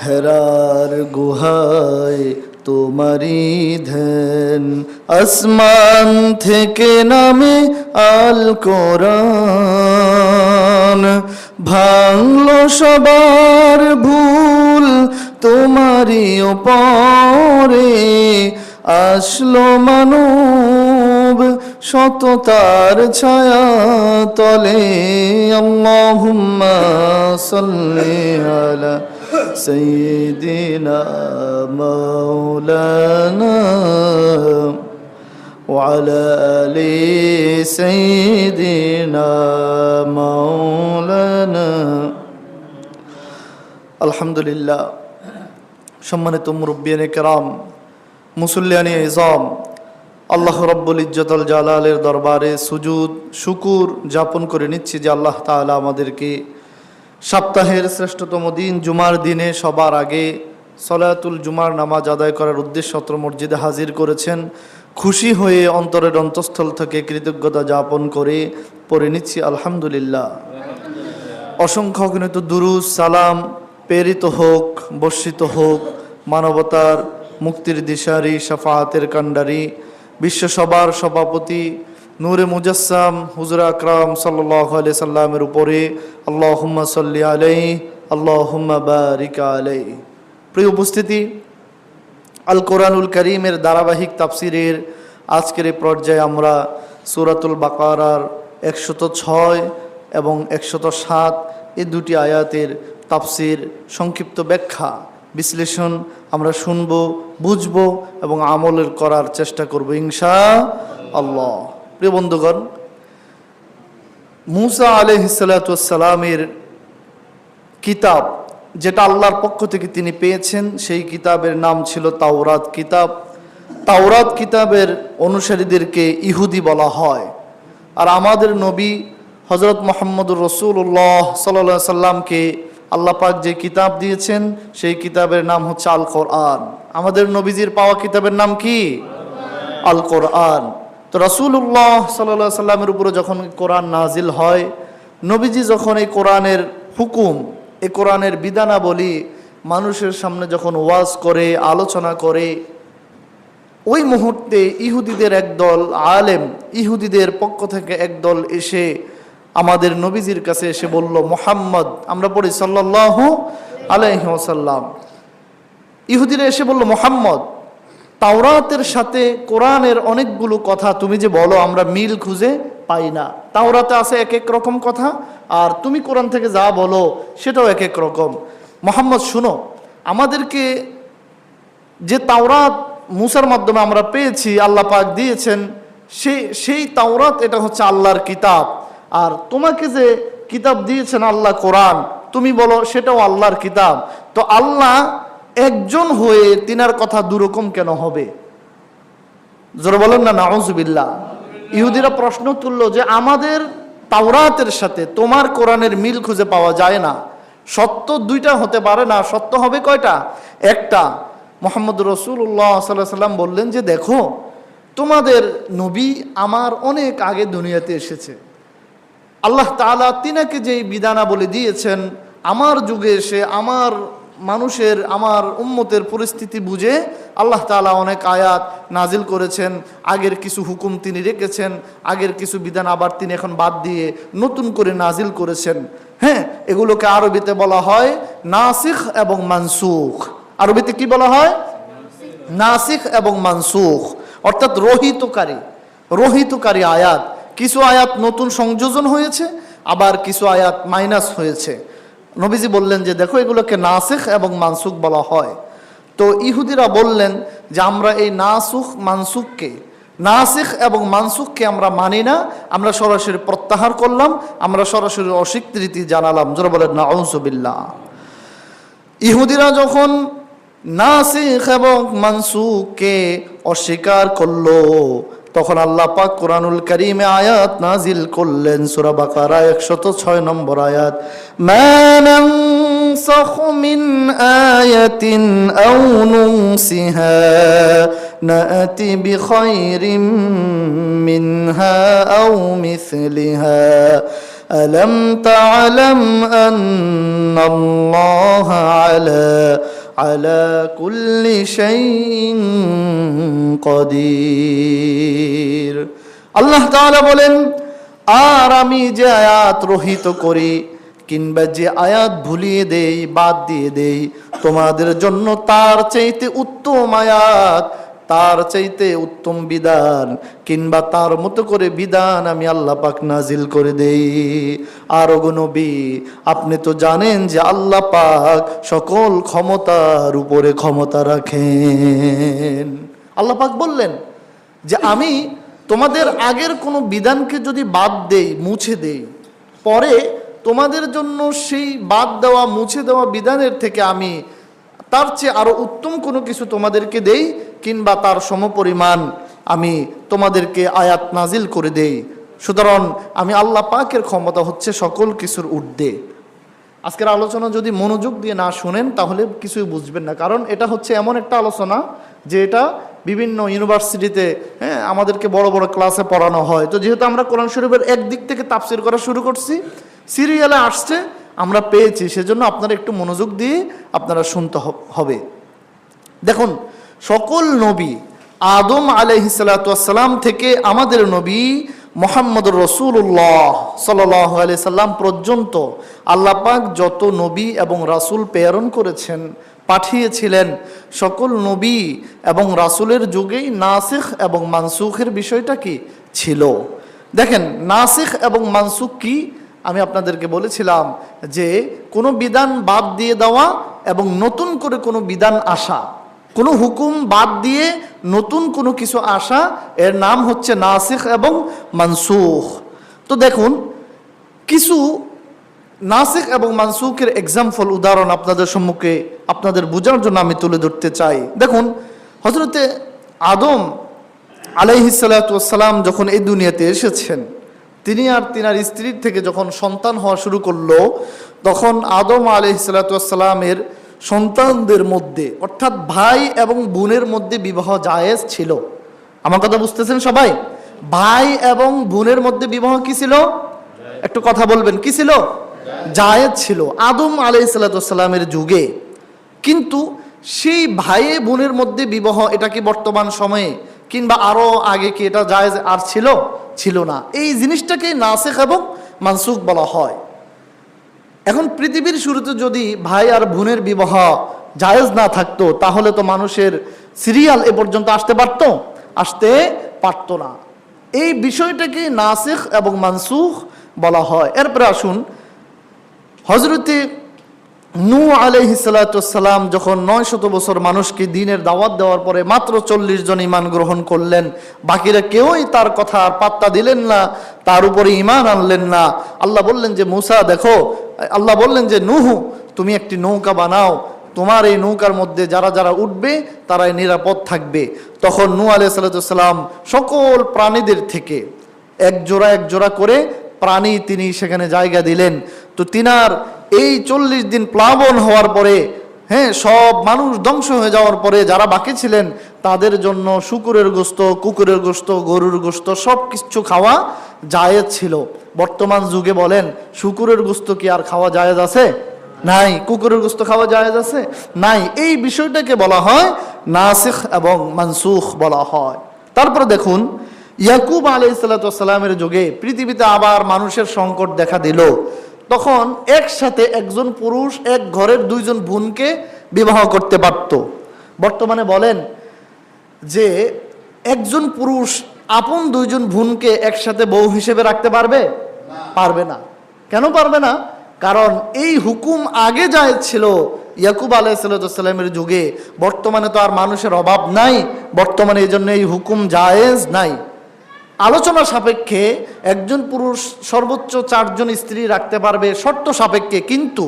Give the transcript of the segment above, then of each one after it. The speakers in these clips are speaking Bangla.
হেরার গুহায় তোমারি ধ্যান, আসমান থেকে নামে আল কোরআন, ভাঙলো সবার ভুল তোমারি ওপরে, আসলো মানব সততার ছায়া তলে। আল্লাহুম্মা সাল্লি আলা সাইয়্যিদিনা মাওলানা ওয়া আলা আলি সাইয়্যিদিনা মাওলানা। আলহামদুলিল্লাহ। সম্মানিত মুরব্বিয়ানে কেরাম, মুসল্লিয়ানে ইজাম, আল্লাহ রব্বুল ইজ্জতুল জালালের দরবারে সুজুদ শুকুর যাপন করে নিচ্ছি যে আল্লাহ তাআলা আমাদেরকে সপ্তাহের শ্রেষ্ঠতম দিন জুমার দিনে সবার আগে সলাতুল জুমার নামাজ আদায় করার উদ্দেশ্যে মসজিদে হাজির করেছেন। খুশি হয়ে অন্তরের অন্তঃস্থল থেকে কৃতজ্ঞতা যাপন করে পড়ে নিচ্ছি আলহামদুলিল্লাহ। অসংখ্য অগণিত দুরূদ সালাম প্রেরিত হোক, বর্ষিত হোক মানবতার মুক্তির দিশারি, শাফাআতের কান্ডারি, বিশ্বসভার সভাপতি নূরে মুজাসসাম হুজুর আকরাম সাল্লাল্লাহু আলাইহি সাল্লামের উপরে আল্লাহুম্মা সাল্লি আলাইহি আল্লাহুম্মা বারিক আলাইহি। প্রিয় উপস্থিতি, আল কোরআনুল কারীমের ধারাবাহিক তাফসিরের আজকের এই পর্যায়ে আমরা সূরাতুল বাকারার 106 এবং 107 এই দুটি আয়াতের তাফসির, সংক্ষিপ্ত ব্যাখ্যা, বিশ্লেষণ আমরা শুনব, বুঝব এবং আমলের করার চেষ্টা করব ইনশাআল্লাহ। প্রিয় বন্ধুগণ, মূসা আলাইহিস সালাতু ওয়াস সালামের কিতাব, যেটা আল্লাহর পক্ষ থেকে তিনি পেয়েছেন, সেই কিতাবের নাম ছিল তাওরাত কিতাব। তাওরাত কিতাবের অনুসারীদেরকে ইহুদি বলা হয়। আর আমাদের নবী হযরত মুহাম্মদুর রাসূলুল্লাহ সাল্লাল্লাহু আলাইহি সাল্লামকে আল্লাহ পাক যে কিতাব দিয়েছেন সেই কিতাবের নাম হচ্ছে আল কোরআন। আমাদের নবীজির পাওয়া কিতাবের নাম কি? আল কোরআন। তো রাসূলুল্লাহ সাল্লাল্লাহু আলাইহি সাল্লামের উপরে যখন কোরআন নাজিল হয়, নবীজি যখন এই কোরআনের হুকুম, এই কোরআনের বিধানাবলী মানুষের সামনে যখন ওয়াজ করে, আলোচনা করে, ওই মুহূর্তে ইহুদিদের একদল আলেম, ইহুদিদের পক্ষ থেকে একদল এসে আমাদের নবীজির কাছে এসে বলল, মুহাম্মদ, আমরা পড়ি সাল্লাল্লাহু আলাইহি ওয়াসাল্লাম, ইহুদিরা এসে বলল, মুহাম্মদ, তাওরাতের সাথে কোরআনের অনেকগুলো কথা তুমি যে বলো আমরা মিল খুঁজে পাই না। তাওরাতে আছে এক এক রকম কথা, আর তুমি কোরআন থেকে যা বলো সেটাও এক এক রকম। মুহাম্মদ শুনো, আমাদেরকে যে তাওরাত মুসার মাধ্যমে আমরা পেয়েছি, আল্লাহ পাক দিয়েছেন, সেই তাওরাত এটা হচ্ছে আল্লাহর কিতাব। আর তোমাকে যে কিতাব দিয়েছেন আল্লাহ কোরআন, তুমি বলো সেটাও আল্লাহর কিতাব। তো আল্লাহ একজন হয়ে তিনার কথা দুরকম কেন হবে? জোরে বলেন না নাউজুবিল্লাহ। ইহুদিরা প্রশ্ন তুলল যে আমাদের তাওরাতের সাথে তোমার কোরআনের মিল খুঁজে পাওয়া যায় না। সত্য দুইটা হতে পারে না, সত্য হবে কয়টা? একটা। মুহাম্মদুর রাসূলুল্লাহ সাল্লাল্লাহু আলাইহি সাল্লাম বললেন যে দেখো, তোমাদের নবী আমার অনেক আগে দুনিয়াতে এসেছে। আল্লাহ তাআলা তিনাকে যেই বিধানাবলী দিয়েছেন, আমার যুগে এসে আমার মানুষের, আমার উম্মতের পরিস্থিতি বুঝে আল্লাহ তাআলা অনেক আয়াত নাজিল করেছেন। আগের কিছু হুকুম তিনি রেখেছেন, আগের কিছু বিধান আবার তিনি এখন বাদ দিয়ে নতুন করে নাজিল করেছেন। হ্যাঁ, এগুলোকে আরবিতে বলা হয় নাসিখ এবং মানসুখ। আরবিতে কি বলা হয়? নাসিখ এবং মানসুখ, অর্থাৎ রহিতকারী আয়াত। কিছু আয়াত নতুন সংযোজন হয়েছে, আবার কিছু আয়াত মাইনাস হয়েছে। নবীজি বললেন যে দেখো, এগুলোকে নাসিখ এবং মানসুখ বলা হয়। তো ইহুদিরা বললেন যে আমরা এই নাসিখ এবং মানসুখকে আমরা মানি না, আমরা সরাসরি প্রত্যাহার করলাম, আমরা সরাসরি অস্বীকৃতি জানালাম। জোরে বলেন নাউজুবিল্লাহ। ইহুদিরা যখন নাসিখ এবং মানসুখকে অস্বীকার করলো, তখন আল্লাহ পাক কোরআনুল কারীমে আয়াত নাজিল করলেন। সূরা বাকারা 106 নম্বর আয়াত, মা নানসাখু মিন আয়াতিন আও নুনসিহা নাতি বিখাইরিম মিনহা আও মিসলিহা আলম তা'লাম আন্নাল্লাহ আলা কুল্লি শাইইন কাদির। আল্লাহ তাআলা বলেন, আর আমি যে আয়াত রহিত করি কিংবা যে আয়াত ভুলিয়ে দেই, বাদ দিয়ে দেই, তোমাদের জন্য তার চাইতে উত্তম আয়াত, তার চাইতে উত্তম বিধান কিংবা তার মতো করে বিধান আমি আল্লাহ পাক নাজিল করে দেই। আর ওগো নবী, আপনি তো জানেন যে আল্লাহ পাক সকল ক্ষমতার উপরে ক্ষমতা রাখেন। আল্লাহ পাক বললেন যে আমি তোমাদের আগের কোনো বিধানকে যদি বাদ দেই, মুছে দেই, পরে তোমাদের জন্য সেই বাদ দেওয়া, মুছে দেওয়া বিধানের থেকে আমি তার চেয়ে আরো উত্তম কোনো কিছু তোমাদেরকে দেই কিংবা তার সমপরিমাণ আমি তোমাদেরকে আয়াত নাজিল করে দেই। সুতরাং আমি আল্লাহ পাকের ক্ষমতা হচ্ছে সকল কিছুর ঊর্ধ্বে। আজকের আলোচনা যদি মনোযোগ দিয়ে না শুনেন তাহলে কিছুই বুঝবেন না, কারণ এটা হচ্ছে এমন একটা আলোচনা যে এটা বিভিন্ন ইউনিভার্সিটিতে আমাদেরকে বড় বড় ক্লাসে পড়ানো হয়। তো যেহেতু আমরা কোরআন শরীফের একদিক থেকে তাফসীর করা শুরু করছি, সিরিয়ালে আসছে, আমরা পেয়েছি, সেজন্য আপনারা একটু মনোযোগ দিয়ে আপনারা শুনতে হবে। দেখুন, সকল নবী আদম আলাইহিস সালাতু ওয়াস সালাম থেকে আমাদের নবী মুহাম্মদুর রাসূলুল্লাহ সাল্লাল্লাহু আলাইহি সাল্লাম পর্যন্ত আল্লাহ পাক যত নবী এবং রাসূল প্রেরণ করেছেন, পাঠিয়েছিলেন, সকল নবী এবং রাসূলের যুগেই নাসিখ এবং মানসুখের বিষয়টা কি ছিল। দেখেন, নাসিখ এবং মানসুখ কি আমি আপনাদেরকে বলেছিলাম যে কোনো বিধান বাদ দিয়ে দেওয়া এবং নতুন করে কোনো বিধান আসা, কোনো হুকুম বাদ দিয়ে নতুন কোনো কিছু আসা, এর নাম হচ্ছে নাসিখ এবং মানসুখ। তো দেখুন, কিছু নাসিখ এবং মানসুখের এক্সাম্পল, উদাহরণ আপনাদের সম্মুখে আপনাদের বোঝার জন্য আমি তুলে ধরতে চাই। দেখুন, হযরতে আদম আলাইহিস সালাতু ওয়াস সালাম যখন এই দুনিয়াতে এসেছেন, তিনি আর তিনার স্ত্রীর থেকে যখন সন্তান হওয়া শুরু করলো, তখন আদম আলাইহিস সালাতু ওয়াস সালামের সন্তানদের মধ্যে, অর্থাৎ ভাই এবং বোনের মধ্যে বিবাহ জায়েজ ছিল। আমার কথা বুঝতেছেন সবাই? ভাই এবং বোনের মধ্যে বিবাহ কি ছিল? একটু কথা বলবেন, কি ছিল? জায়েজ ছিল আদম আলাইহিস সালাতু ওয়াস সালামের যুগে। কিন্তু সেই ভাই বোনের মধ্যে বিবাহ, এটা কি বর্তমান সময়ে কিংবা আরো আগে কি এটা জায়েজ আর ছিল? ছিল না। এই জিনিসটাকে নাসিখ এবং মানসুখ বলা হয়। এখন পৃথিবীর শুরুতে যদি ভাই আর বোনের বিবাহ জায়েজ না থাকতো, তাহলে তো মানুষের সিরিয়াল এ পর্যন্ত আসতে পারতো না। এই বিষয়টাকে নাসিখ এবং মানসুখ বলা হয়। এরপরে আসুন, হযরতে নূহ আলাইহিস সালাতু ওয়াস সালাম যখন 900 বছর মানুষকে দ্বীনের দাওয়াত দেওয়ার পরে মাত্র 40 জন ঈমান গ্রহণ করলেন, বাকিরা কেউই তার কথা আর পাত্তা দিলেন না, তার উপরে ঈমান আনলেন না। আল্লাহ বললেন যে মূসা দেখো, আল্লাহ বললেন যে নূহ, তুমি একটি নৌকা বানাও, তোমার এই নৌকার মধ্যে যারা যারা উঠবে তারাই নিরাপদ থাকবে। তখন নূহ আলাইহিস সালাতু ওয়াস সালাম সকল প্রাণীদের থেকে এক জোড়া করে প্রাণী তিনি সেখানে জায়গা দিলেন। তো তিনার এই 40 দিন প্লাবন হওয়ার পরে, সব মানুষ ধ্বংস হয়ে যাওয়ার পরে যারা বাকি ছিলেন তাদের জন্য শুকুরের গোশত, কুকুরের গোশত, গরুর গোশত সব কিছু খাওয়া জায়েজ ছিল। বর্তমান যুগে বলেন, শুকুরের গোশত কি আর খাওয়া জায়েজ আছে? নাই। কুকুরের গোশত খাওয়া জায়েজ আছে? নাই। এই বিষয়টাকে বলা হয় নাসিখ এবং মানসুখ বলা হয়। তারপরে দেখুন, ইয়াকুব আলাইহিস সালাতু ওয়াস সালামের যুগে পৃথিবীতে আবার মানুষের সংকট দেখা দিল। তখন একসাথে একজন পুরুষ এক ঘরের 2 জন বোনকে বিবাহ করতে পারত। বর্তমানে বলেন যে একজন পুরুষ আপন 2 জন বোনকে একসাথে বউ হিসেবে রাখতে পারবে? পারবে না। কেন পারবে না? কারণ এই হুকুম আগে জায়েজ ছিল ইয়াকুব আলাইহিস সালাতু ওয়াস সালামের যুগে। বর্তমানে তো আর মানুষের অভাব নাই, বর্তমানে এই জন্য এই হুকুম জায়েজ নাই। আলোচনা সাপেক্ষে একজন পুরুষ সর্বোচ্চ 4 জন স্ত্রী রাখতে পারবে শর্ত সাপেক্ষে, কিন্তু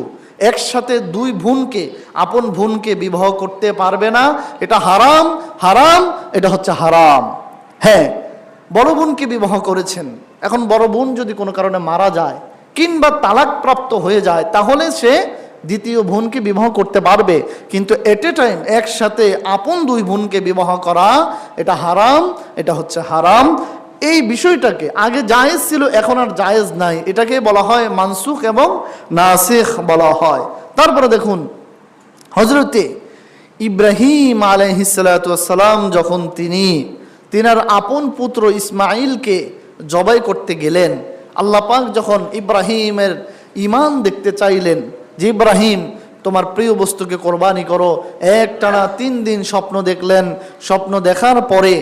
একসাথে 2 বোনকে, আপন বোনকে বিবাহ করতে পারবে না। এটা হারাম, হারাম, এটা হচ্ছে হারাম। বড় বোনকে বিবাহ করেছেন, এখন বড় বোন যদি কোনো কারণে মারা যায় কিংবা তালাক প্রাপ্ত হয়ে যায়, তাহলে সে দ্বিতীয় বোনকে বিবাহ করতে পারবে। কিন্তু এট এ টাইম একসাথে আপন 2 বোনকে বিবাহ করা এটা হারাম, এটা হচ্ছে হারাম। এই বিষয়টাকে আগে জায়েজ ছিল, এখন আর জায়েজ নাই, এটাকে বলা হয় মানসুখ এবং নাসিখ বলা হয়। তারপরে দেখুন হযরতে ইব্রাহিম আলাইহিসসালাম যখন তিনার আপন পুত্র ইসমাইলকে জবাই করতে গেলেন, আল্লাহ পাক যখন ইব্রাহিমের ঈমান দেখতে চাইলেন যে ইব্রাহিম তোমার প্রিয় বস্তুকে কোরবানি করো, একটানা 3 দিন স্বপ্ন দেখলেন। স্বপ্ন দেখার পরে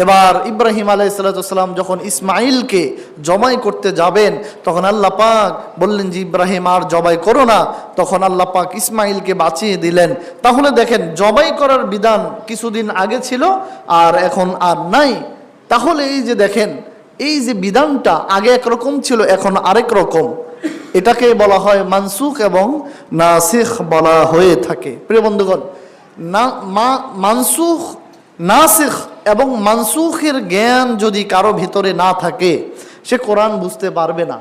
এবার ইব্রাহিম আলাইহিসসালাম যখন ইসমাইলকে জবাই করতে যাবেন, তখন আল্লাহ পাক বললেন যে ইব্রাহিম আর জবাই করো না। তখন আল্লাহ পাক ইসমাইলকে বাঁচিয়ে দিলেন। তাহলে দেখেন জবাই করার বিধান কিছুদিন আগে ছিল আর এখন আর নাই। তাহলে এই যে দেখেন এই যে বিধানটা আগে একরকম ছিল, এখন আরেক রকম, এটাকে বলা হয় মানসুখ এবং নাসিখ বলা হয়ে থাকে। প্রিয় বন্ধুগণ, মানসুখ, নাসিখ এবং মানসুখের জ্ঞান যদি কারো ভিতরে না থাকে, সে কোরআন বুঝতে পারবে না,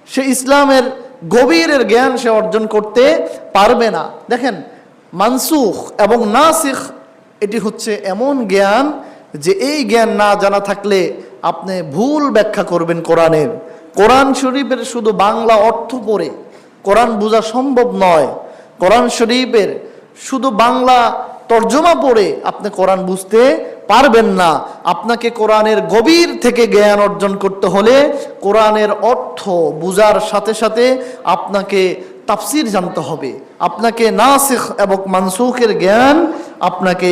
সে ইসলামের গভীরের জ্ঞান সে অর্জন করতে পারবে না। দেখেন মানসুখ এবং নাসিখ এটি হচ্ছে এমন জ্ঞান যে এই জ্ঞান না জানা থাকলে আপনি ভুল ব্যাখ্যা করবেন কোরআনের। কোরআন শরীফের শুধু বাংলা অর্থ পড়ে কোরআন বোঝা সম্ভব নয়। কোরআন শরীফের শুধু বাংলা তর্জমা পড়ে আপনি কোরআন বুঝতে পারবেন না। আপনাকে কোরআনের গভীর থেকে জ্ঞান অর্জন করতে হলে কোরআনের অর্থ বুঝার সাথে সাথে আপনাকে তাফসির জানতে হবে, আপনাকে নাসিখ এবং মানসুখের জ্ঞান আপনাকে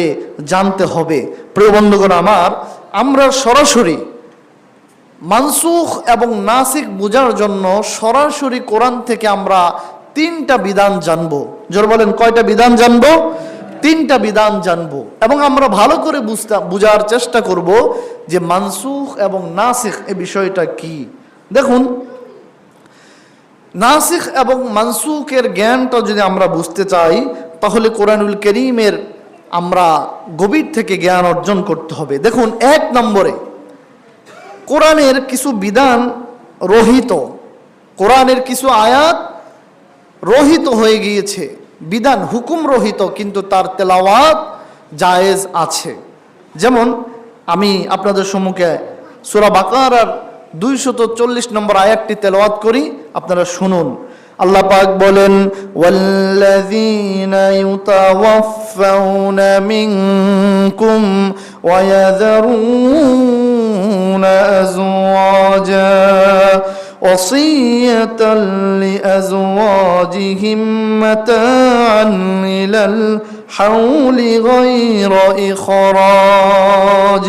জানতে হবে। প্রিয় বন্ধুগণ আমার, আমরা সরাসরি মানসুখ এবং নাসিখ বোঝার জন্য সরাসরি কোরআন থেকে আমরা 3টা বিধান জানবো। জোর বলেন কয়টা বিধান জানবো? 3টা বিধান জানবো এবং আমরা ভালো করে বুঝার চেষ্টা করব যে মানসুখ এবং নাসিখ এই বিষয়টা কি। দেখুন নাসিখ এবং মানসুখের জ্ঞানটা যদি আমরা বুঝতে চাই, তাহলে কোরআনুল কারীমের আমরা গভীর থেকে জ্ঞান অর্জন করতে হবে। দেখুন 1 নম্বরে কোরআনের কিছু বিধান রহিত, কোরআনের কিছু আয়াত রহিত হয়ে গিয়েছে, বিধান হুকুম রহিত, কিন্তু তার তেলাওয়াত জায়েজ আছে। যেমন আমি আপনাদের সম্মুখে সূরা বাকারার 240 নম্বর আয়াতটি তেলাওয়াত করি, আপনারা শুনুন। আল্লাহ পাক বলেন, ওয়াল্লাযীনা ইউতাওয়াফাউনা মিনকুম ওয়া ইয়াযারুনা আযওয়াজা ওসিয়াতাল লিআযওয়াজিহিম মাতাআন ইলাল হাওলি গায়রা ইখরাজ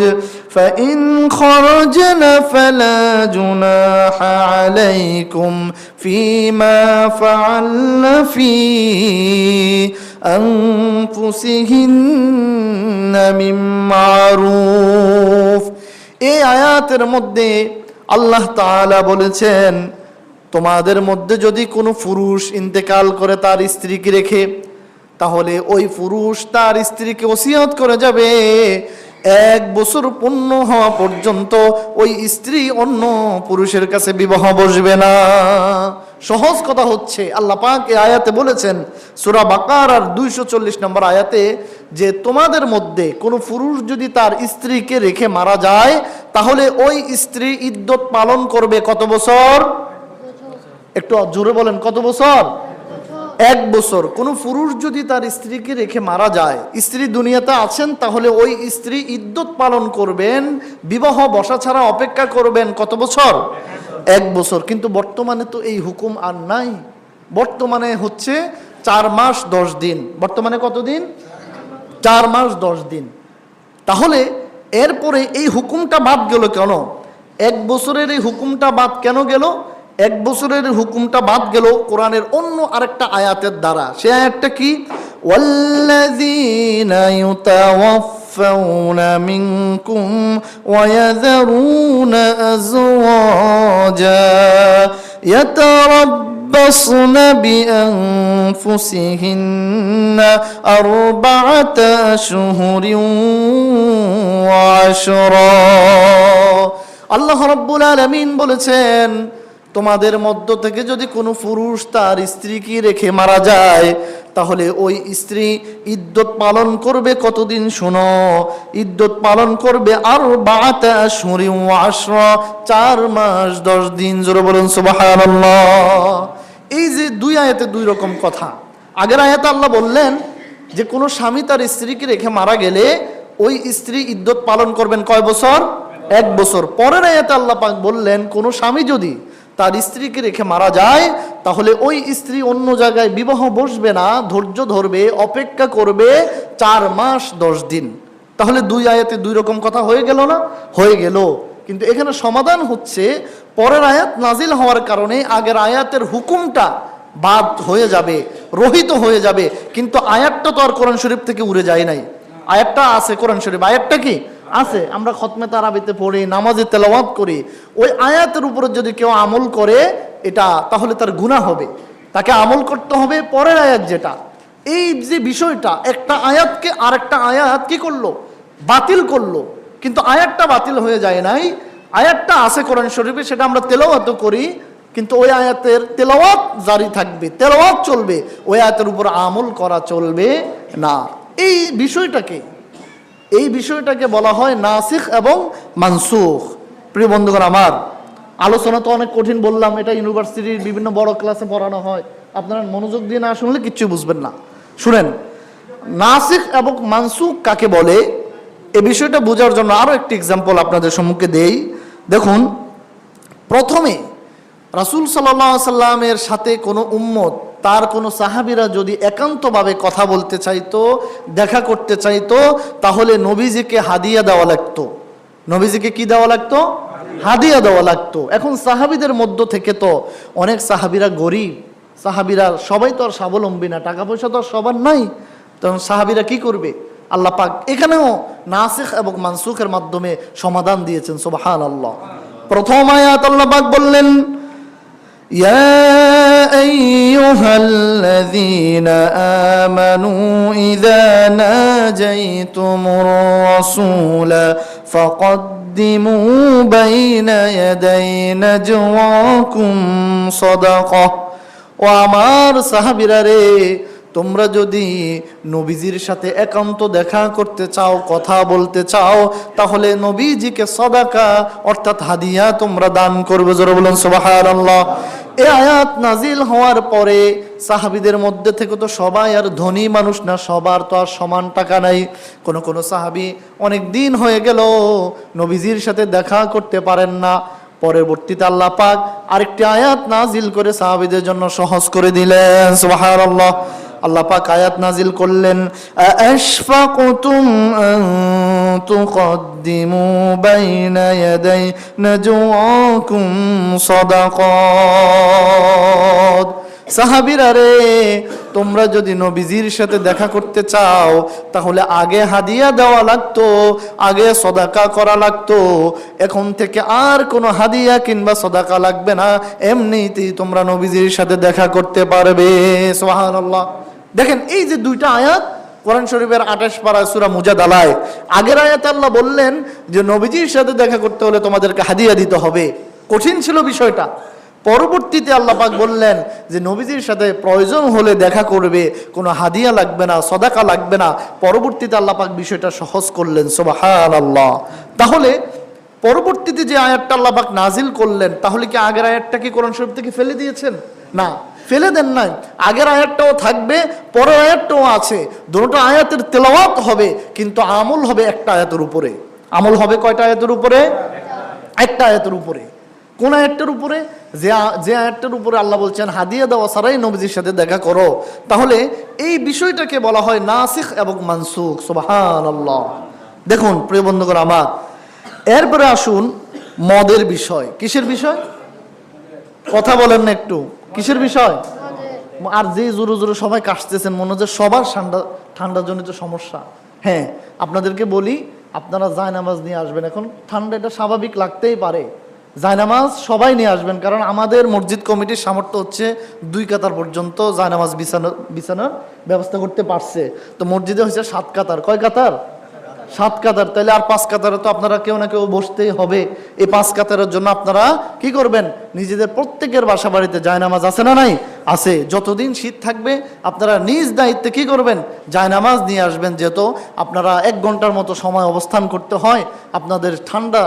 فإن خرجنا فلا جناح عليكم فيما فعلن في أنفسهن من معروف। এই আয়াতের মধ্যে আল্লাহ তাআলা বলেছেন, তোমাদের মধ্যে যদি কোনো পুরুষ ইন্তেকাল করে তার স্ত্রীকে রেখে, তাহলে ওই পুরুষ তার স্ত্রীকে ওসিয়ত করে যাবে 1 বছর পূর্ণ হওয়া পর্যন্ত ওই স্ত্রী অন্য পুরুষের কাছে বিবাহ বসবে না। সহজ কথা হচ্ছে আল্লাহ পাক এই আয়াতে বলেছেন সূরা বাকারার 240 নম্বর আয়াতে যে তোমাদের মধ্যে কোনো পুরুষ যদি তার স্ত্রীকে রেখে মারা যায়, তাহলে ওই স্ত্রী ইদ্যত পালন করবে কত বছর? একটু জোরে বলেন, কত বছর? 1 বছর। কোনো পুরুষ যদি তার স্ত্রীকে রেখে মারা যায়, স্ত্রী দুনিয়াতে আছেন, তাহলে ওই স্ত্রী ইদ্যত পালন করবেন, বিবাহ বসা ছাড়া অপেক্ষা করবেন কত বছর? 1 বছর। কিন্তু বর্তমানে তো এই হুকুম আর নাই, বর্তমানে হচ্ছে 4 মাস 10 দিন। বর্তমানে কত দিন? 4 মাস 10 দিন। তাহলে এরপরে এই হুকুমটা বাদ গেল কেন? 1 বছরের এই হুকুমটা বাদ কেন গেল? 1 বছরের হুকুমটা বাদ গেল কোরআনের অন্য আরেকটা আয়াতের দ্বারা। সে আয়াতটা কি? ওয়াল্লাযীনা ইউতাওয়াফাউনা মিনকুম ওয়া ইয়াযারুনা আযওয়াজা ইয়াতারাব্বাসনা বিআনফুসিহিন্না 4 আশহুরিন ওয়া 10। আল্লাহ রাব্বুল আলামিন বলেছেন, তোমাদের মধ্য থেকে যদি কোনো পুরুষ তার স্ত্রীকে রেখে মারা যায়, তাহলে ওই স্ত্রী ইদ্যত পালন করবে কতদিন শোনো, ইদ্যত পালন করবে আরবাআতা আশহুরিন ওয়া আশরা, 4 মাস 10 দিন। জোরে বলুন সুবহানাল্লাহ। এই যে দুই আয়াতে দুই রকম কথা। আগের আয়াতে আল্লাহ বললেন যে কোনো স্বামী তার স্ত্রীকে রেখে মারা গেলে ওই স্ত্রী ইদ্যত পালন করবেন কয় বছর? 1 বছর। পরের আয়াতে আল্লাহ পাক বললেন কোনো স্বামী যদি তার স্ত্রীকে রেখে মারা যায় তাহলে ওই স্ত্রী অন্য জায়গায় বিবাহ বসবে না, ধৈর্য ধরবে, অপেক্ষা করবে 4 মাস 10 দিন। তাহলে দুই আয়াতে দুই রকম কথা হয়ে গেল না? হয়ে গেল। কিন্তু এখানে সমাধান হচ্ছে পরের আয়াত নাজিল হওয়ার কারণে আগের আয়াতের হুকুমটা বাদ হয়ে যাবে, রহিত হয়ে যাবে। কিন্তু আয়াতটা তো আর কোরআন শরীফ থেকে উড়ে যায় নাই, আয়াতটা আছে কোরআন শরীফ। আয়াতটা কি আছে? আমরা খতমে তারাবিতে পড়ি, নামাজে তেলাওয়াত করি। ওই আয়াতের উপরে যদি কেউ আমল করে এটা, তাহলে তার গুনাহ হবে, তাকে আমল করতে হবে পরের আয়াত যেটা। এই যে বিষয়টা, একটা আয়াতকে আরেকটা আয়াত কি করলো? বাতিল করলো। কিন্তু আয়াতটা বাতিল হয়ে যায় নাই, আয়াতটা আছে কোরআন শরীফে, সেটা আমরা তেলাওয়াত করি, কিন্তু ওই আয়াতের তেলাওয়াত জারি থাকবে, তেলাওয়াত চলবে, ওই আয়াতের উপর আমল করা চলবে না। এই বিষয়টাকে বলা হয় নাসিখ এবং মানসুখ। প্রিয় বন্ধুগণ আমার, আলোচনা তো অনেক কঠিন বললাম, এটা ইউনিভার্সিটির বিভিন্ন বড় ক্লাসে পড়ানো হয়, আপনারা মনোযোগ দিয়ে না শুনলে কিচ্ছু বুঝবেন না। শুনেন, নাসিখ এবং মানসুখ কাকে বলে এই বিষয়টা বোঝার জন্য আরো একটি এক্সাম্পল আপনাদের সম্মুখে দেই। দেখুন, প্রথমে রাসূল সাল্লাল্লাহু আলাইহি সাল্লামের সাথে কোনো উম্মত, তার কোনো সাহাবীরা যদি একান্তভাবে কথা বলতে চাইতো, দেখা করতে চাইতো, তাহলে নবীজিকে হাদিয়া দেওয়া লাগতো। নবীজিকে কি দেওয়া লাগতো? হাদিয়া দেওয়া লাগতো। এখন সাহাবীদের মধ্য থেকে তো অনেক সাহাবীরা গরিব, সাহাবীরা সবাই তো আর স্বাবলম্বী না, টাকা পয়সা তো আর সবার নাই। তখন সাহাবীরা কি করবে? আল্লাহ পাক এখানেও নাসিখ এবং মানসুখের মাধ্যমে সমাধান দিয়েছেন। সুবহানাল্লাহ। প্রথম আয়াত আল্লাহ পাক বললেন, ইয়া আইয়ুহাল্লাযীনা আমানু ইযা নাজাইতুমুর রাসূলা ফাকদ্দিমু বাইনা ইয়াদাই নাজওয়াকুম সাদাকাহ। ও আমার সাহাবীরা রে, তোমরা যদি নবীজির সাথে একান্ত দেখা করতে চাও, কথা বলতে চাও, তাহলে নবীজিকে সাদাকা অর্থাৎ হাদিয়া তোমরা দান করবে। জোরে বলুন সুবহানাল্লাহ। এই আয়াত নাজিল হওয়ার পরে সাহাবীদের মধ্যে থেকে তো সবাই আর ধনী মানুষ না, সবার তো আর সমান টাকা নাই। কোন কোন সাহাবী অনেক দিন হয়ে গেল নবীজির সাথে দেখা করতে পারেন না। পরবর্তীতে আল্লাহ পাক আরেকটি আয়াত নাজিল করে সাহাবীদের জন্য সহজ করে দিলেন। সুবহানাল্লাহ। আল্লাহ পাক আয়াত নাজিল করলেন, আশফাকুতুম আন তুকদ্দিমু বাইনা ইয়াদাই নাজওয়াকুম সাদাকাত। সাহাবীরা রে, তোমরা যদি নবীজির সাথে দেখা করতে চাও তাহলে আগে হাদিয়া দেওয়া লাগতো, আগে সদাকা করা লাগতো। এখন থেকে আর কোনো হাদিয়া কিংবা সদাকা লাগবে না, এমনিতেই তোমরা নবীজির সাথে দেখা করতে পারবে। সুবহানাল্লাহ। দেখেন, এই যে দুইটা আয়াত কোরআন শরীফের 28 পারা সূরা মুজাদালায়, আগের আয়াতে আল্লাহ বললেন যে নবীজির সাথে দেখা করতে হলে তোমাদেরকে হাদিয়া দিতে হবে, কঠিন ছিল বিষয়টা। পরবর্তীতে আল্লাহ পাক বললেন যে নবীজির সাথে প্রয়োজন হলে দেখা করবে, কোনো হাদিয়া লাগবে না, সদাকা লাগবে না। পরবর্তীতে আল্লাহ পাক বিষয়টা সহজ করলেন। সুবহানাল্লাহ। তাহলে পরবর্তীতে যে আয়াতটা আল্লাহ পাক নাজিল করলেন, তাহলে কি আগের আয়াতটা কি কোরআন শরীফ থেকে ফেলে দিয়েছেন? না, ফেলে দেন নাই। আগের আয়াতটাও থাকবে, পরের আয়াতটাও আছে। দুটো আয়াতের তেলাওয়াত হবে, কিন্তু আমল হবে একটা আয়াতের উপরে। আমল হবে কয়টা আয়াতের উপরে? একটা আয়াতের উপরে। কোন আয়াতটার উপরে? যে আয়াতটার উপরে আল্লাহ বলছেন হাদিয়া দেওয়া ছাড়াই নবীজির সাথে দেখা করো। তাহলে এই বিষয়টাকে বলা হয় নাসিখ এবং মানসুখ। সুবহানাল্লাহ। দেখুন প্রিয় বন্ধুগণ আমার, এরপরে আসুন মদের বিষয়। কিসের বিষয়? কথা বলেন না একটু, কিসের বিষয়? আর যে জোরে জোরে সবাই কাশতেছেন, মনে হচ্ছে সবার ঠান্ডা জনিত সমস্যা। হ্যাঁ, আপনাদেরকে বলি, আপনারা জায়নামাজ নিয়ে আসবেন। এখন ঠান্ডা, এটা স্বাভাবিক লাগতেই পারে। জায়নামাজ সবাই নিয়ে আসবেন, কারণ আমাদের মসজিদ কমিটির সামর্থ্য হচ্ছে 2 কাতার পর্যন্ত জায়নামাজ বিছানার ব্যবস্থা করতে পারছে। তো মসজিদে হচ্ছে 7 কাতার। কয় কাতার? 7 কাতার, তাহলে আর 5 কাতারে তো আপনারা কেউ না কেউ বসতেই হবে। এই 5 কাতারের জন্য আপনারা কি করবেন? নিজেদের প্রত্যেকের বাসা বাড়িতে জায়নামাজ আছে না নাই? আছে। যতদিন শীত থাকবে আপনারা নিজ দায়িত্বে কি করবেন? জায়নামাজ নিয়ে আসবেন। যেহেতু আপনারা 1 ঘন্টার মতো সময় অবস্থান করতে হয়, আপনাদের ঠান্ডা,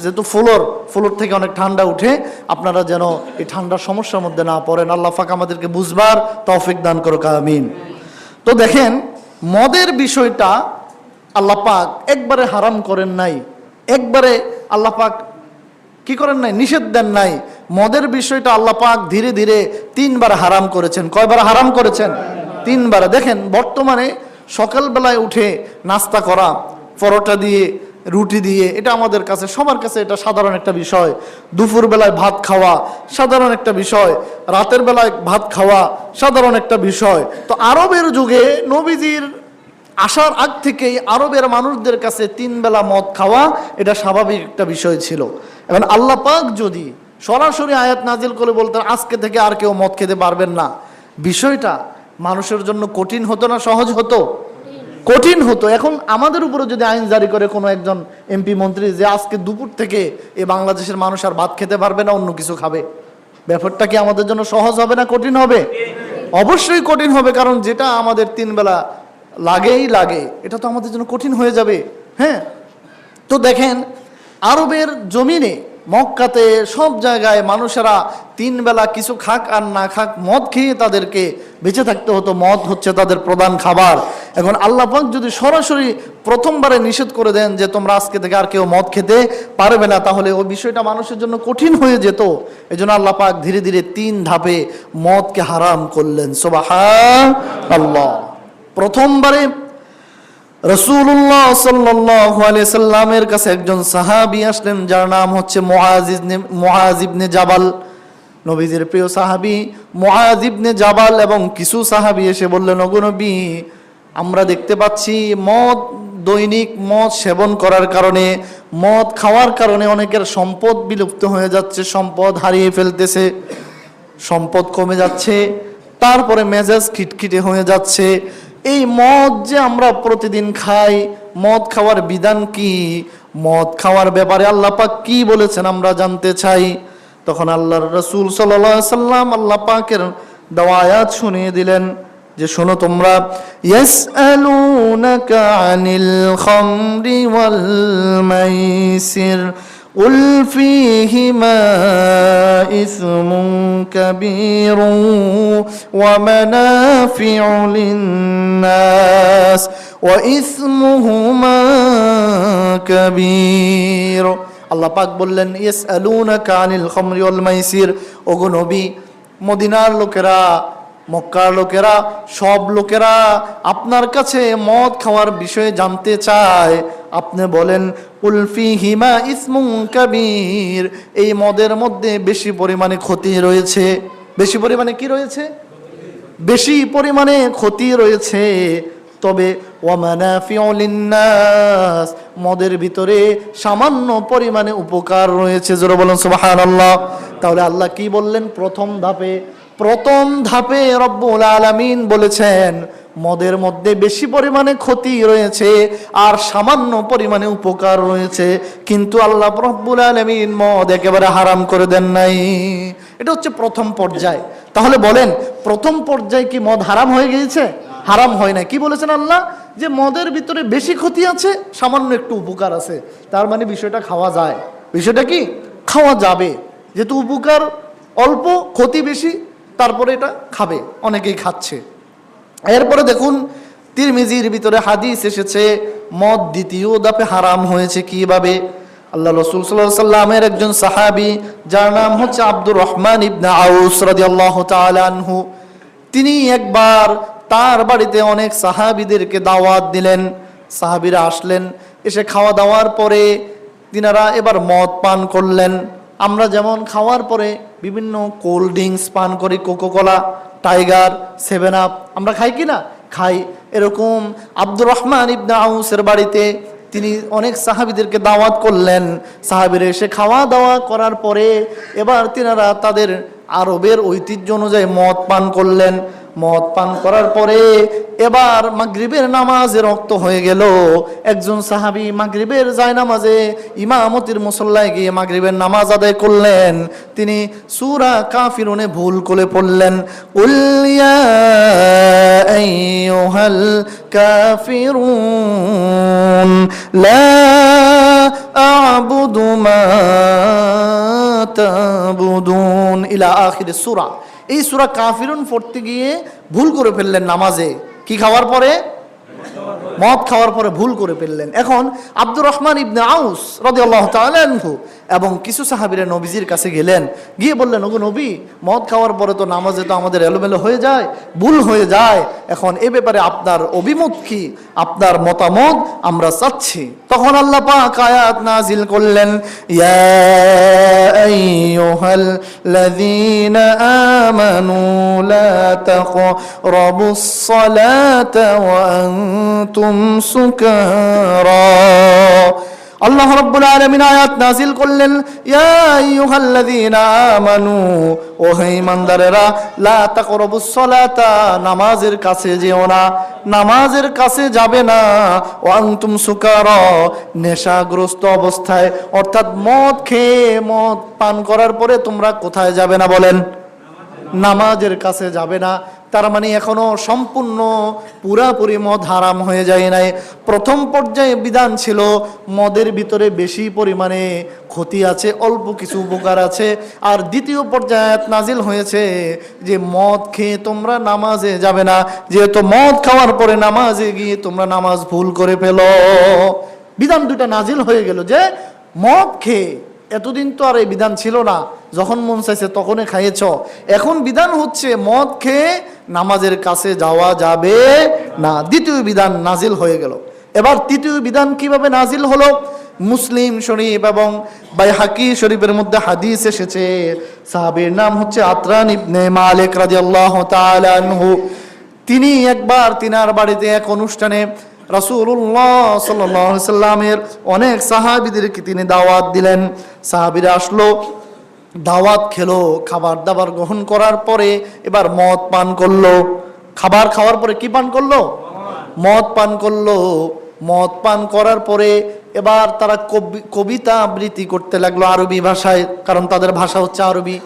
যেহেতু ফ্লোর থেকে অনেক ঠান্ডা উঠে, আপনারা যেন এই ঠান্ডার সমস্যার মধ্যে না পড়েন। আল্লাহ পাক আমাদেরকে বুঝবার তৌফিক দান করুক, আমিন। তো দেখেন, মদের বিষয়টা আল্লাহ পাক একবারে হারাম করেন নাই, একবারে আল্লাহ পাক কি করেন নাই? নিষেধ দেন নাই। মদের বিষয়টা আল্লাহ পাক ধীরে ধীরে 3 বার হারাম করেছেন। কয়বার হারাম করেছেন? 3 বার। দেখেন, বর্তমানে সকালবেলায় উঠে নাস্তা করা, পরোটা দিয়ে, রুটি দিয়ে, এটা আমাদের কাছে, সবার কাছে এটা সাধারণ একটা বিষয়। দুপুর বেলায় ভাত খাওয়া সাধারণ একটা বিষয়, রাতের বেলায় ভাত খাওয়া সাধারণ একটা বিষয়। তো আরবের যুগে নবীজির আসার আগ থেকেই আরবের মানুষদের কাছে 3 বেলা মদ খাওয়া এটা স্বাভাবিক একটা বিষয় ছিল। এখন আল্লাহ পাক যদি সরাসরি আয়াত নাজিল করে বলতেন আজকে থেকে আর কেউ মদ খেতে পারবেন না, বিষয়টা মানুষের জন্য কঠিন হতো না সহজ হতো? কঠিন হতো। এখন আমাদের উপরে যদি আইন জারি করে কোনো একজন এমপি মন্ত্রী যে আজকে দুপুর থেকে এই বাংলাদেশের মানুষ আর ভাত খেতে পারবে না, অন্য কিছু খাবে, ব্যাপারটা কি আমাদের জন্য সহজ হবে না কঠিন হবে? অবশ্যই কঠিন হবে, কারণ যেটা আমাদের 3 বেলা লাগে এটা তো আমাদের জন্য কঠিন হয়ে যাবে। হ্যাঁ, তো দেখেন, আরবের জমিনে মক্কাতে সব জায়গায় মানুষেরা 3 বেলা কিছু খাক আর না খাক মদ খেয়ে তাদেরকে বেঁচে থাকতে হতো। মদ হচ্ছে তাদের প্রধান খাবার। এখন আল্লাহ পাক যদি সরাসরি প্রথমবারে নিষেধ করে দেন যে তোমরা আজকে থেকে আর কেউ মদ খেতে পারবে না, তাহলে ওই বিষয়টা মানুষের জন্য কঠিন হয়ে যেত। এজন্য আল্লাহ পাক ধীরে ধীরে 3 ধাপে মদকে হারাম করলেন। সুবহানাল্লাহ। প্রথমবারে রাসূলুল্লাহ সাল্লাল্লাহু আলাইহি সাল্লামের কাছে একজন সাহাবী আসলেন, যার নাম হচ্ছে মুআয ইবনে জাবাল। নবীজির প্রিয় সাহাবী মুআয ইবনে জাবাল এবং কিছু সাহাবী এসে বললেন, ওগো নবী, আমরা দেখতে পাচ্ছি দৈনিক মদ সেবন করার কারণে, মদ খাওয়ার কারণে অনেকের সম্পদ বিলুপ্ত হয়ে যাচ্ছে, সম্পদ হারিয়ে ফেলতেছে, সম্পদ কমে যাচ্ছে, তারপরে মেজাজ খিটখিটে হয়ে যাচ্ছে। এই মদ যে আমরা প্রতিদিন খাই, মদ খাওয়ার বিধান কি? মদ খাওয়ার ব্যাপারে আল্লাহ পাক কি বলেছেন আমরা জানতে চাই। তখন আল্লাহর রাসূল সাল্লাল্লাহু আলাইহি সাল্লাম আল্লাহ পাকের দেওয়া আয়াত শুনিয়ে দিলেন যে শোনো তোমরা, ইয়াসআলুনাকা আনিল খামরি ওয়াল মাইসির قل فيهما إثم كبير ومنافع للناس وإثمهما كبير। আল্লাহ পাক বললেন, ইয়াসআলুনাকা আনিল খামরি ওয়াল মাইসির, ওগো নবী, মদিনার লোকেরা, মক্কার লোকেরা, সব লোকেরা আপনার কাছে মদ খাওয়ার বিষয়ে জানতে চায়। আপনি বলেন, কুল ফীহিমা ইসমুন কাবীর, এই মদের মধ্যে বেশি পরিমাণে ক্ষতি রয়েছে। বেশি পরিমাণে কি রয়েছে? বেশি পরিমাণে ক্ষতি রয়েছে। তবে ওয়া মানাফিউ লিন্নাস, মদের ভিতরে সামান্য পরিমাণে উপকার রয়েছে। জোরে বলেন সুবহানাল্লাহ। তাহলে আল্লাহ কি বললেন? প্রথম ধাপে রব্বুল আলামিন বলেছেন মদের মধ্যে বেশি পরিমাণে ক্ষতি রয়েছে আর সামান্য পরিমাণে উপকার রয়েছে, কিন্তু আল্লাহ রব্বুল আলামিন মদ একেবারে হারাম করে দেন নাই। এটা হচ্ছে প্রথম পর্যায়। তাহলে বলেন, প্রথম পর্যায়ে কি মদ হারাম হয়ে গিয়েছে? হারাম হয় না। কি বলেছেন আল্লাহ? যে মদের ভিতরে বেশি ক্ষতি আছে, সামান্য একটু উপকার আছে, তার মানে বিষয়টা খাওয়া যায়। বিষয়টা কি? খাওয়া যাবে। যেহেতু উপকার অল্প, ক্ষতি বেশি, তারপরে এটা খাবে, অনেকেই খাচ্ছে। এরপরে দেখুন, তিরমিজির ভিতরে হাদিস এসেছে মদ দ্বিতীয় ধাপে হারাম হয়েছে কিভাবে। আল্লাহ রাসূল সাল্লাল্লাহু আলাইহি সাল্লামের একজন সাহাবী, যার নাম হচ্ছে আব্দুর রহমান ইবনে আউস রাদিয়াল্লাহু তাআলা আনহু, তিনি একবার তার বাড়িতে অনেক সাহাবীদেরকে দাওয়াত দিলেন। সাহাবীরা আসলেন, এসে খাওয়া দাওয়ার পরে তিনারা এবার মদ পান করলেন। আমরা যেমন খাওয়ার পরে বিভিন্ন কোল্ড ড্রিঙ্কস পান করি, কোকোকোলা, টাইগার, 7 আপ, আমরা খাই কি না? খাই। এরকম আব্দুর রহমান ইবনে আউসের বাড়িতে তিনি অনেক সাহাবীদেরকে দাওয়াত করলেন। সাহাবীরা এসে খাওয়া দাওয়া করার পরে এবার তিনারা তাদের আরবের ঐতিহ্য অনুযায়ী মদ পান করলেন। মদ পান করার পরে এবার মাগরিবের নামাজের রক্ত হয়ে গেল। একজন সাহাবী মাগরিবের জায়নামাজে ইমামতির মুসল্লায় গিয়ে মাগরিবের নামাজ আদায় করলেন। তিনি সূরা কাফিরুনে ভুল করে পড়লেন, কুল ইয়া আইয়ুহাল কাফিরুন লা আ'বুদু মা তা'বুদুন ইলা আখির সূরা। এই সূরা কাফিরুন পড়তে গিয়ে ভুল করে ফেললেন নামাজে। কি খাওয়ার পরে? মদ খাওয়ার পরে ভুল করে ফেললেন। এখন আব্দুর রহমান ইবনে আউস রাদিয়াল্লাহু তাআলা আনহু এবং কিছু সাহাবীরা নবীজির কাছে গেলেন, গিয়ে বললেন, ওগো নবী, মদ খাওয়ার পরে তো নামাজে তো আমাদের এলোমেলো হয়ে যায়, ভুল হয়ে যায়। এখন এ ব্যাপারে আপনার অভিমত কি, আপনার মতামত আমরা চাচ্ছি। তখন আল্লাহ পাক আয়াত নাজিল করলেন, ইয়া আইয়ুহাল লাযীনা আমানু লা তাকরাবুস সালাতা ওয়া আনতুম সুকারা। আল্লাহ রাব্বুল আলামিন আয়াত নাজিল করলেন, ইয়া আইয়ুহাল্লাযীনা আমানু, ও হে ঈমানদারেরা, লা তাকরাবুস সালাতা, নামাজের কাছে যেও না, নামাজের কাছে যাবে না, ওয়া আনতুম সুকারা, নেশাগ্রস্ত অবস্থায়, অর্থাৎ মদ খেয়ে মদ পান করার পরে তোমরা কোথায় যাবে না বলেন? নামাজের কাছে যাবে না। তার মানে এখনো সম্পূর্ণ পুরাপুরি মদ হারাম হয়ে যায় নাই। প্রথম পর্যায়ে বিধান ছিল মদের ভিতরে বেশি পরিমাণে ক্ষতি আছে, অল্প কিছু উপকার আছে। আর দ্বিতীয় পর্যায়ে নাজিল হয়েছে যে মদ খেয়ে তোমরা নামাজে যাবে না, যেহেতু মদ খাওয়ার পরে নামাজে গিয়ে তোমরা নামাজ ভুল করে ফেলো। বিধান দুটা নাজিল হয়ে গেল যে মদ খেয়ে, এতদিন তো আর এই বিধান ছিল না, যখন মন চাইছে তখনই খাইয়েছ। এখন বিধান হচ্ছে মদ খেয়ে নামাজের কাছে যাওয়া যাবে না। দ্বিতীয় বিধান নাজিল হয়ে গেল। এবার তৃতীয় বিধান কিভাবে নাজিল হলো? মুসলিম শরীফ এবং বাইহাকি শরীফের মধ্যে হাদিস এসেছে। সাহাবীর নাম হচ্ছে আতরান ইবনে মালিক রাদিয়াল্লাহু তাআলা আনহু। তিনি একবার তিনার বাড়িতে এক অনুষ্ঠানে রাসূলুল্লাহ সাল্লাল্লাহু আলাইহি সাল্লামের অনেক সাহাবীদেরকে তিনি দাওয়াত দিলেন। সাহাবীরা আসলো, দাওয়াত খেলো, খাবার দাবার গ্রহণ করার পরে এবার মদ পান করলো। খাবার খাওয়ার পরে কি পান করলো? মদ পান করলো। মদ পান করার পরে এবার তারা কবিতা আবৃত্তি করতে লাগলো আরবি ভাষায়, কারণ তাদের ভাষা হচ্ছে আরবি।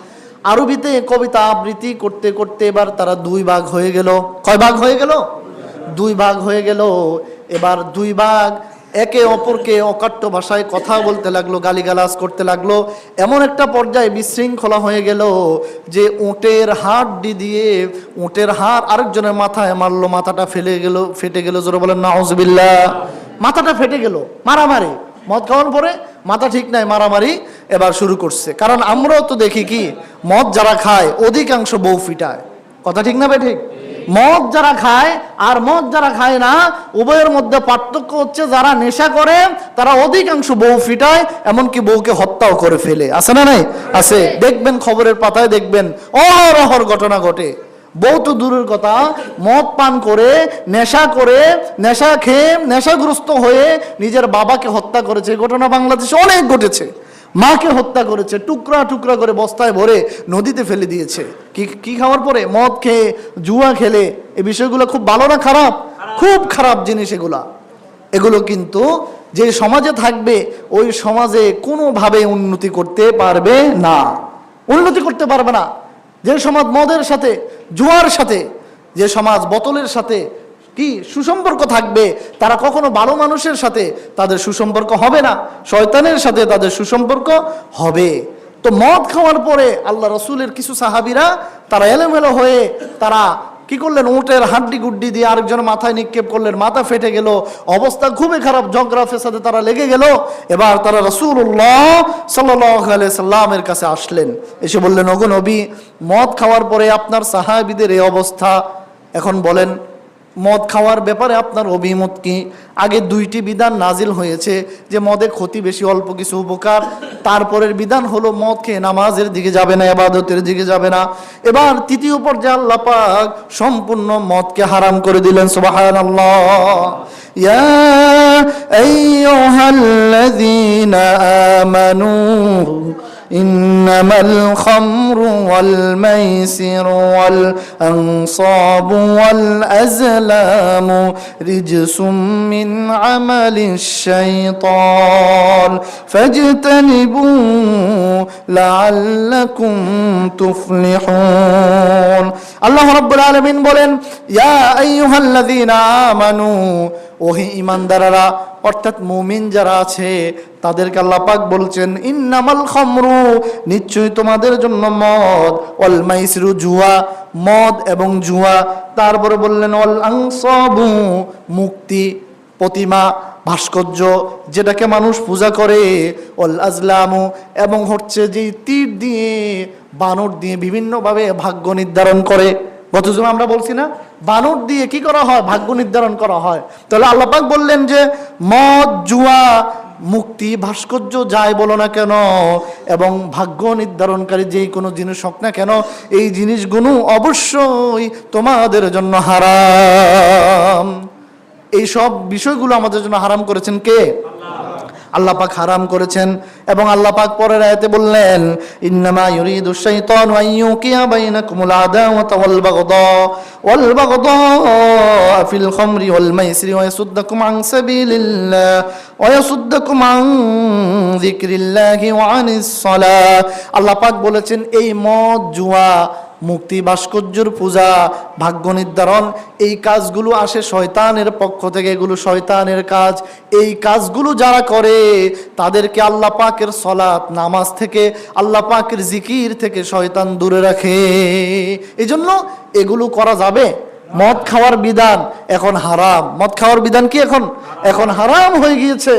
আরবিতে কবিতা আবৃত্তি করতে করতে এবার তারা দুই ভাগ হয়ে গেল। কয় ভাগ হয়ে গেল? দুই ভাগ হয়ে গেল। এবার দুই ভাগ একে অপরকে অকাট্য ভাষায় কথা বলতে লাগলো, গালিগালাজ করতে লাগলো। এমন একটা পর্যায়ে বিশৃঙ্খলা হয়ে গেল যে উটের হাড় দিয়ে উটের হাড় আরেকজনের মাথায় মারলো, মাথাটা ফেটে গেল। জোরে বলেন নাউজুবিল্লাহ। মাথাটা ফেটে গেল। মারামারি, মদ খাওয়ার পরে মাথা ঠিক নাই, মারামারি এবার শুরু করছে। কারণ আমরাও তো দেখি কি, মদ যারা খায় অধিকাংশ বউ ফিটায়। কথা ঠিক না বে ঠিক? মদ যারা খায় আর মদ যারা খায় না, উভয়ের মধ্যে পার্থক্য হচ্ছে যারা নেশা করে তারা অধিকাংশ বউ ফিটায়, এমনকি বউকে হত্যাও করে ফেলে। আছে না নাই? আছে। দেখবেন খবরের পাতায় দেখবেন অহরহর ঘটনা ঘটে। বউ তো দূরের কথা, মদ পান করে নেশা খেয়ে নেশাগ্রস্ত হয়ে নিজের বাবাকে হত্যা করেছে। ঘটনা বাংলাদেশে অনেক ঘটেছে। মাকে হত্যা করেছে, টুকরা টুকরা করে বস্তায় ভরে নদীতে ফেলে দিয়েছে। কি খাওয়ার পরে? মদ খেয়ে, জুয়া খেলে। এই বিষয়গুলো খুব ভালো না খারাপ? খুব খারাপ জিনিস এগুলো কিন্তু যে সমাজে থাকবে ওই সমাজে কোনোভাবে উন্নতি করতে পারবে না। যে সমাজ মদের সাথে, জুয়ার সাথে, যে সমাজ বোতলের সাথে কি সুসম্পর্ক থাকবে, তারা কখনো ভালো মানুষের সাথে তাদের সুসম্পর্ক হবে না, শয়তানের সাথে তাদের সুসম্পর্ক হবে। তো মদ খাওয়ার পরে আল্লাহ রসুলের কিছু সাহাবীরা তারা এলোমেলো হয়ে তারা কি করলেন? উটের হাড্ডি গুড্ডি দিয়ে আরেকজন মাথায় নিক্ষেপ করলেন, মাথা ফেটে গেল, অবস্থা খুবই খারাপ, ঝগড়া ফেসাদে তারা লেগে গেল। এবার তারা রাসূলুল্লাহ সাল্লাল্লাহু আলাইহি সাল্লামের কাছে আসলেন, এসে বললেন, ওগো নবী, মদ খাওয়ার পরে আপনার সাহাবীদের এই অবস্থা, এখন বলেন মদ খাওয়ার ব্যাপারে আপনার অভিমত কি? আগে দুইটি বিধান নাজিল হয়েছে যে মদে ক্ষতি বেশি, অল্প কিছু উপকার। তারপরের বিধান হলো মদ খেয়ে নামাজের দিকে যাবে না, ইবাদতের দিকে যাবে না। এবার তৃতীয় পর্যায়ে আল্লাহ পাক সম্পূর্ণ মদকে হারাম করে দিলেন। সুবহানাল্লাহ। ইয়া আইয়ুহাল্লাযীনা আমানু ইন্নামাল খামরু ওয়াল মাইসিরু ওয়াল আনসাবু ওয়াল আজলামু রিজসুম মিন আমালিশ শাইতান ফাজতানিবু লাআল্লাকুম তুফলিহুন। আল্লাহ রাব্বুল আলামিন বলেন, ইয়া আইয়ুহাল্লাযীনা আমানু, ওহে ঈমানদাররা, অর্থাৎ মুমিন যারা আছে তাদেরকে আল্লাহ পাক বলছেন, ইন্নামাল খামরু, নিশ্চয়ই তোমাদের জন্য মদ, ওয়াল মাইসিরু, জুয়া, মদ এবং জুয়া, তারপরে বললেন ওয়াল আনসাবু, মূর্তি, প্রতিমা, ভাস্কর্য যেটাকে মানুষ পূজা করে, ওয়াল আজলামু, এবং হচ্ছে যে তীর দিয়ে বানর দিয়ে বিভিন্নভাবে ভাগ্য নির্ধারণ করে। গত জন্য আমরা বলছি না, বানর দিয়ে কি করা হয়, ভাগ্য নির্ধারণ করা হয়। তাহলে আল্লাহ পাক বললেন যে মদ, জুয়া, মুক্তি, ভাস্কর্য যাই বলো না কেন এবং ভাগ্য নির্ধারণকারী যেই কোনো জিনিস হোক না কেন, এই জিনিসগুলো অবশ্যই তোমাদের জন্য হারাম। এই সব বিষয়গুলো আমাদের জন্য হারাম করেছেন কে? আল্লাহ পাক হারাম করেছেন। এবং আল্লাহ পাক পরের আয়াতে বললেন, ইন্নামা ইউরিদু শাইতানু আন ইউকিয়া বাইনাকুমুল আদাওয়াতা ওয়াল বাগদা ফিল খামরি ওয়াল মাইসিরি ওয়া ইয়াসুদ্দাকুম আন সাবিলিল্লাহ ওয়া ইয়াসুদ্দাকুম আন যিকরিল্লাহি ওয়া আনিস সালাহ। আল্লাহ পাক বলেছেন এই মদ, জুয়া, মুক্তি, ভাস্কর্যের পূজা, ভাগ্য নির্ধারণ, এই কাজগুলো আসে শয়তানের পক্ষ থেকে, এগুলো শয়তানের কাজ। এই কাজগুলো যারা করে তাদেরকে আল্লাহ পাকের সলাত, নামাজ থেকে, আল্লাহ পাকের জিকির থেকে শয়তান দূরে রাখে। এই জন্য এগুলো করা যাবে। মদ খাওয়ার বিধান এখন হারাম। মদ খাওয়ার বিধান কি এখন হারাম হয়ে গিয়েছে,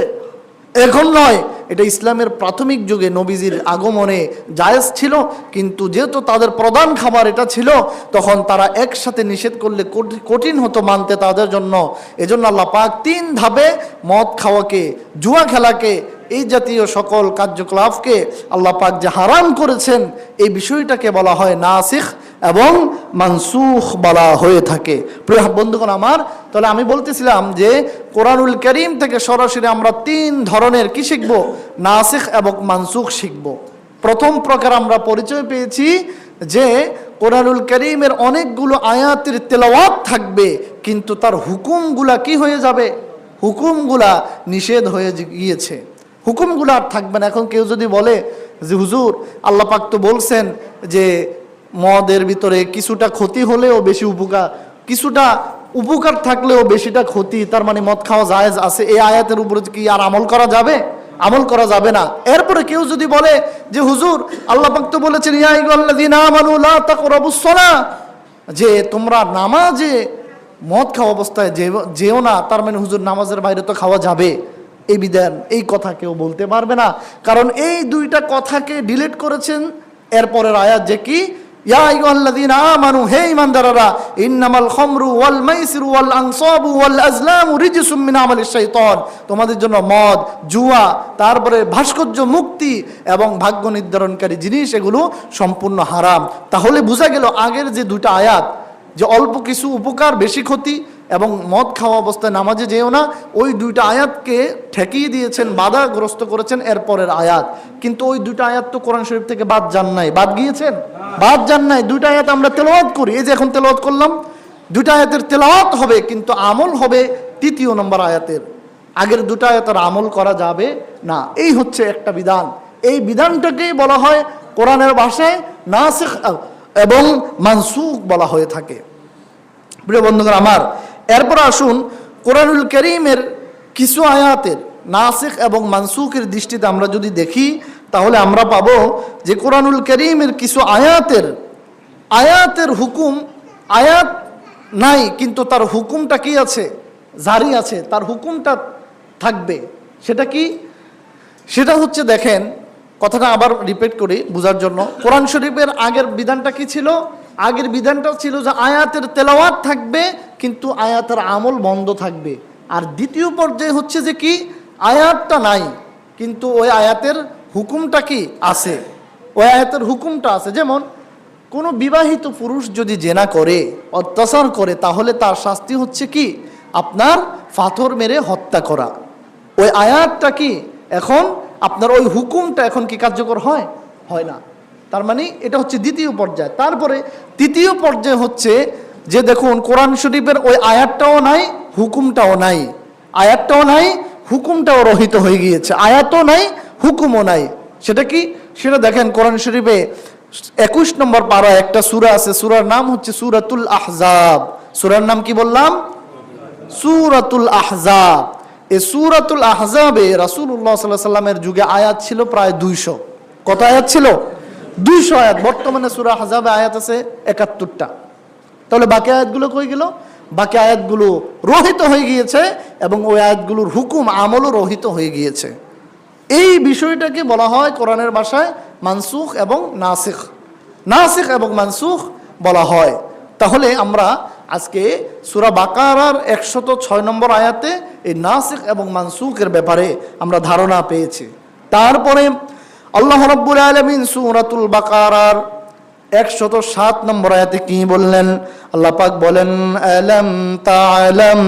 এখন নয়। এটা ইসলামের প্রাথমিক যুগে নবীজির আগমনে জায়েজ ছিল, কিন্তু যেহেতু তাদের প্রধান খাবার এটা ছিল, তখন তারা একসাথে নিষেধ করলে কঠিন হতো মানতে তাদের জন্য। এজন্য আল্লাহ পাক 3 ধাপে মদ খাওয়াকে, জুয়া খেলাকে, এই জাতীয় সকল কার্যকলাপকে আল্লাহ পাক যে হারাম করেছেন, এই বিষয়টাকে বলা হয় নাসিখ এবং মানসুখ বলা হয়ে থাকে। প্রিয় বন্ধুগণ আমার, তাহলে আমি বলতেছিলাম যে কোরআনুল কারীম থেকে সরাসরি আমরা 3 ধরনের কি শিখব, নাসিখ এবং মানসুখ শিখব। প্রথম প্রকার আমরা পরিচয় পেয়েছি যে কোরআনুল কারীমের অনেকগুলো আয়াতের তেলাওয়াত থাকবে, কিন্তু তার হুকুমগুলা কি হয়ে যাবে, হুকুমগুলা নিষেধ হয়ে গিয়েছে, হুকুমগুলো আর থাকবে না। এখন কেউ যদি বলে যে হুজুর আল্লাহ পাক তো বলছেন যে মদের ভিতরে কিছুটা ক্ষতি হলেও বেশি উপকার, কিছুটা উপকার থাকলেও বেশিটা ক্ষতি, তার মানে মদ খাওয়া জায়েজ আছে, এই আয়াতের উপরে কি আর আমল করা যাবে? আমল করা যাবে না। এরপরে কেউ যদি বলে যে হুজুর আল্লাহ পাক তো বলেছেন ইয়া আইয়ুহাল্লাযীনা আমানু লা তাকরাবুস সালাহ, যে তোমরা নামাজে মদ খাওয়া অবস্থায় যেও না, তার মানে হুজুর নামাজের বাইরে তো খাওয়া যাবে। এই বিধান, এই কথা কেউ বলতে পারবে না, কারণ এই 2টা কথাকে ডিলিট করেছেন এরপরের আয়াত, যে কি ইয়া আইয়ুহাল্লাযীনা আমানু, হে ঈমানদাররা, ইন্নামাল খামরু ওয়াল মাইসিরু ওয়াল আনসাবু ওয়াল আজলামু রিজসুম মিন আমালিশ শাইতান, তোমাদের জন্য মদ, জুয়া, তারপরে ভাস্কর্য, মুক্তি এবং ভাগ্য নির্ধারণকারী জিনিস, এগুলো সম্পূর্ণ হারাম। তাহলে বোঝা গেল আগের যে 2টা আয়াত, যে অল্প কিছু উপকার বেশি ক্ষতি এবং মদ খাওয়া অবস্থায় নামাজে যেও না, ওই 2টা আয়াতকে ঠেকিয়ে দিয়েছেন, বাধাগ্রস্ত করেছেন এরপরের আয়াত। কিন্তু ওই 2টা আয়াত তো কোরআন শরীফ থেকে বাদ যান নাই, বাদ গিয়েছেন, বাদ যান নাই। 2টা আয়াত আমরা তেলাওয়াত করি, এই যে এখন তেলাওয়াত করলাম, 2টা আয়াতের তেলাওয়াত হবে, কিন্তু আমল হবে 3য় নম্বর আয়াতের। আগের 2টা আয়াতের আমল করা যাবে না। এই হচ্ছে একটা বিধান। এই বিধানটাকেই বলা হয় কোরআনের ভাষায় নাসিখ এবং মানসুখ বলা হয়ে থাকে। প্রিয় বন্ধুগণ আমার, এরপর আসুন কোরআনুল কারীমের কিছু আয়াতের নাসিখ এবং মানসুখের দৃষ্টিতে আমরা যদি দেখি, তাহলে আমরা পাবো যে কোরআনুল কারীমের কিছু আয়াতের হুকুম, আয়াত নাই কিন্তু তার হুকুমটা কি আছে, জারি আছে, তার হুকুমটা থাকবে। সেটা কি? সেটা হচ্ছে, দেখেন কথাটা আবার রিপিট করি বোঝার জন্য। কোরআন শরীফের আগের বিধানটা কি ছিল? আগের বিধানটা ছিল যে আয়াতের তেলাওয়াত থাকবে, কিন্তু আয়াতের আমল বন্ধ থাকবে। আর দ্বিতীয় পর্যায়ে হচ্ছে যে কি, আয়াতটা নাই কিন্তু ওই আয়াতের হুকুমটা কি আছে, ওই আয়াতের হুকুমটা আছে। যেমন কোনো বিবাহিত পুরুষ যদি জেনা করে, অত্যাচার করে, তাহলে তার শাস্তি হচ্ছে কি, আপনার পাথর মেরে হত্যা করা। ওই আয়াতটা কি এখন আপনার ওই হুকুমটা এখন কি কার্যকর হয়? হয় না। তার মানে এটা হচ্ছে দ্বিতীয় পর্যায়। তারপরে তৃতীয় পর্যায় হচ্ছে যে দেখুন কোরআন শরীফের ওই আয়াতটাও নাই, হুকুমটাও নাই, আয়াতটাও নাই, হুকুমটাও রহিত হয়ে গিয়েছে, আয়াতও নাই, হুকুমও নাই। সেটা কি? সেটা দেখেন কোরআন শরীফে 21 নম্বর পারা একটা সূরা আছে, সূরার নাম হচ্ছে সূরাতুল আহজাব। সূরার নাম কি বললাম? সূরাতুল আহজাব। এই সূরাতুল আহজাবে রাসূলুল্লাহ সাল্লাল্লাহু আলাইহি ওয়াসাল্লামের যুগে আয়াত ছিল প্রায় 200। কত আয়াত ছিল? 200 আয়াত। বর্তমানে সূরা আহজাবে আয়াত আছে 71টা। তাহলে বাকি আয়াতগুলো কই গেল? বাকি আয়াতগুলো রহিত হয়ে গিয়েছে এবং ওই আয়াতগুলোর হুকুম আমলও রহিত হয়ে গিয়েছে। এই বিষয়টাকে বলা হয় কোরআনের ভাষায় মানসুখ এবং নাসিখ। নাসিখ এবং মানসুখ বলা হয়। তাহলে আমরা আজকে সূরা বাকারার 106 নম্বর আয়াতে এই নাসিখ এবং মানসুখের ব্যাপারে আমরা ধারণা পেয়েছি। তারপরে আল্লাহ রাব্বুল আলামিন সূরাতুল বাকারার 107 নম্বর আয়াতে কি বললেন? আল্লাহ পাক বলেন, আলাম তা'লাম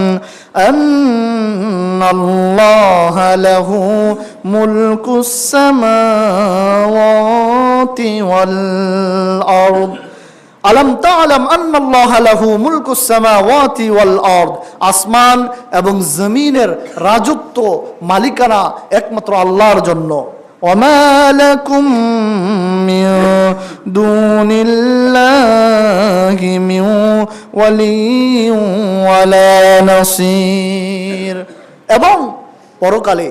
আন্নাল্লাহা লাহু মুলকুস সামাওয়াতি ওয়াল আরদ। আলাম তা'লাম আন্নাল্লাহা লাহু মুলকুস সামাওয়াতি ওয়াল আরদ। আসমান এবং জমিনের রাজত্ব, মালিকানা একমাত্র আল্লাহর জন্য। وما لكم من دون الله من ولي ولا نصير। এবং পরকালে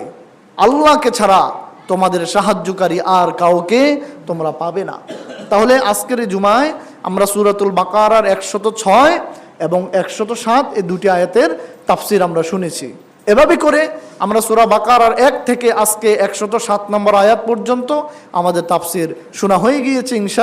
আল্লাহকে ছাড়া তোমাদের সাহায্যকারী আর কাউকে তোমরা পাবে না। তাহলে আজকের এই জুমায় আমরা সূরাতুল বাকারার 106 এবং 107 এই দুটি আয়াতের তাফসীর আমরা শুনেছি। এভাবে করে আমরা সূরা বাকারার 1 থেকে আজকে 107 নম্বর আয়াত পর্যন্ত আমাদের তাফসীর শোনা হয়ে গিয়েছে ইনশাআল্লাহ।